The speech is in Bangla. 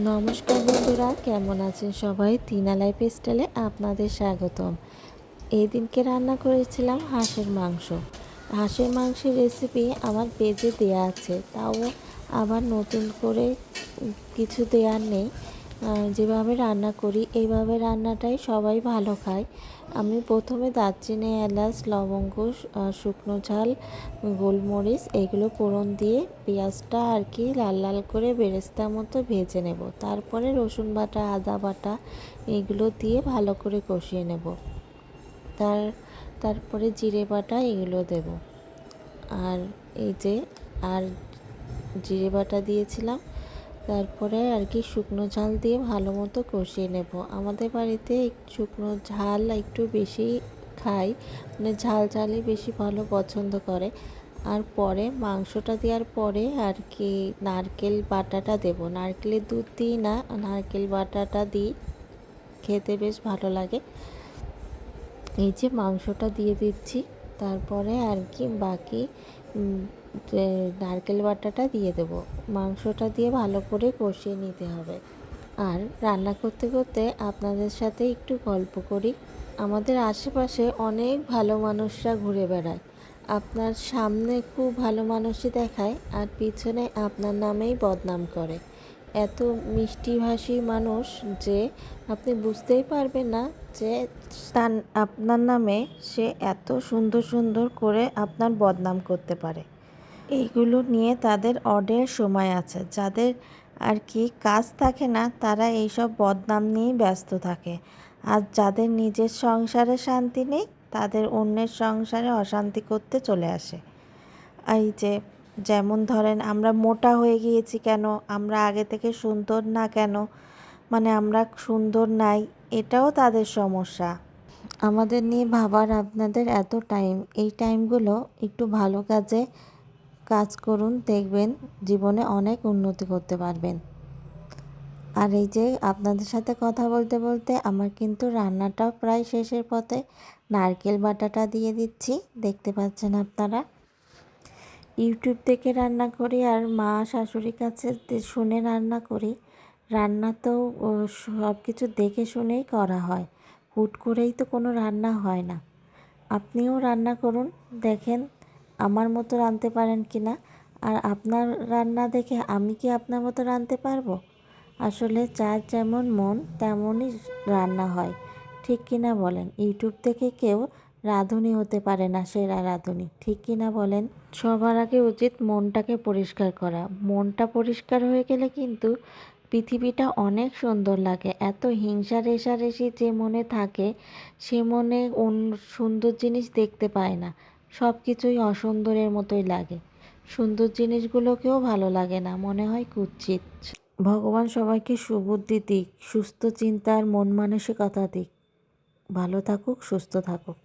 নমস্কার বন্ধুরা, কেমন আছেন সবাই? টিনা লাইফ স্টাইলে আপনাদের স্বাগতম। এই দিনকে রান্না করেছিলাম হাঁসের মাংস। হাঁসের মাংসের রেসিপি আমার পেজে দেয়া আছে, তাও আবার নতুন করে কিছু দেওয়ার নেই। যেভাবে রান্না করি এইভাবে রান্নাটাই সবাই ভালো খায়। আমি প্রথমে দারচিনি, এলাচ, লবঙ্গ, শুকনো ঝাল, গোলমরিচ এগুলো ফোড়ন দিয়ে পেঁয়াজটা আর কি লাল লাল করে বেরেস্তার মতো ভেজে নেব। তারপরে রসুন বাটা, আদা বাটা এগুলো দিয়ে ভালো করে কষিয়ে নেব। তারপরে জিরে বাটা এগুলো দেব। আর এই যে আর জিরে বাটা দিয়েছিলাম। তারপরে আর কি শুকনো ঝাল দিয়ে ভালো মতো কষিয়ে নেব। আমাদের বাড়িতে শুকনো ঝাল একটু বেশি খাই, মানে ঝাল ঝালই বেশি ভালো পছন্দ করে। আর পরে মাংসটা দেওয়ার পরে আর কি নারকেল বাটাটা দেব। নারকেলের দুধ দিই না, নারকেল বাটাটা দিই, খেতে বেশ ভালো লাগে। এই যে মাংসটা দিয়ে দিচ্ছি, তারপরে আর কি বাকি নারকেল বাটাটা দিয়ে দেব। মাংসটা দিয়ে ভালো করে কষিয়ে নিতে হবে। আর রান্না করতে করতে আপনাদের সাথে একটু গল্প করি। আমাদের আশেপাশে অনেক ভালো মানুষরা ঘুরে বেড়ায়। আপনার সামনে খুব ভালো মানুষই দেখায় আর পিছনে আপনার নামেই বদনাম করে। এত মিষ্টিভাষী মানুষ যে আপনি বুঝতেই পারবেন না যে তার আপনার নামে সে এত সুন্দর সুন্দর করে আপনার বদনাম করতে পারে। এইগুলো নিয়ে তাদের অঢেল সময় আছে। যাদের আর কি কাজ থাকে না তারা এইসব বদনাম নিয়েই ব্যস্ত থাকে। আর যাদের নিজের সংসারে শান্তি নেই তাদের অন্যের সংসারে অশান্তি করতে চলে আসে। এই যে যেমন ধরেন আমরা মোটা হয়ে গিয়েছি কেন, আমরা আগে থেকে সুন্দর না কেন, মানে আমরা সুন্দর নাই, এটাও তাদের সমস্যা। আমাদের নিয়ে ভাবার আপনাদের এত টাইম, এই টাইমগুলো একটু ভালো কাজে কাজ করুন, দেখবেন জীবনে অনেক উন্নতি করতে পারবেন। আর এই যে আপনাদের সাথে কথা বলতে বলতে আমার কিন্তু রান্নাটাও প্রায় শেষের পথে। নারকেল বাটাটা দিয়ে দিচ্ছি, দেখতে পাচ্ছেন আপনারা। ইউটিউব থেকে রান্না করি আর মা শাশুড়ির কাছে শুনে রান্না করি। রান্না তো সব কিছু দেখে শুনেই করা হয়, হুট করেই তো কোনো রান্না হয় না। আপনিও রান্না করুন, দেখেন আমার মতো রাঁধতে পারেন কি না। আর আপনার রান্না দেখে আমি কি আপনার মতো রাঁধতে পারবো? আসলে যার যেমন মন তেমনই রান্না হয়, ঠিক কি না বলেন? ইউটিউব থেকে কেউ রাঁধুনি হতে পারে না, সেরা রাঁধুনি, ঠিক কি না বলেন? সবার আগে উচিত মনটাকে পরিষ্কার করা। মনটা পরিষ্কার হয়ে গেলে কিন্তু পৃথিবীটা অনেক সুন্দর লাগে। এত হিংসা রেষারেষি যে মনে থাকে সে মনে সুন্দর জিনিস দেখতে পায় না, সব কিছুই অসুন্দরের মতোই লাগে। সুন্দর জিনিসগুলোকেও ভালো লাগে না, মনে হয় কুৎসিত। ভগবান সবাইকে সুবুদ্ধি দিক, সুস্থ চিন্তার মন মানসিকতা দিক। ভালো থাকুক, সুস্থ থাকুক।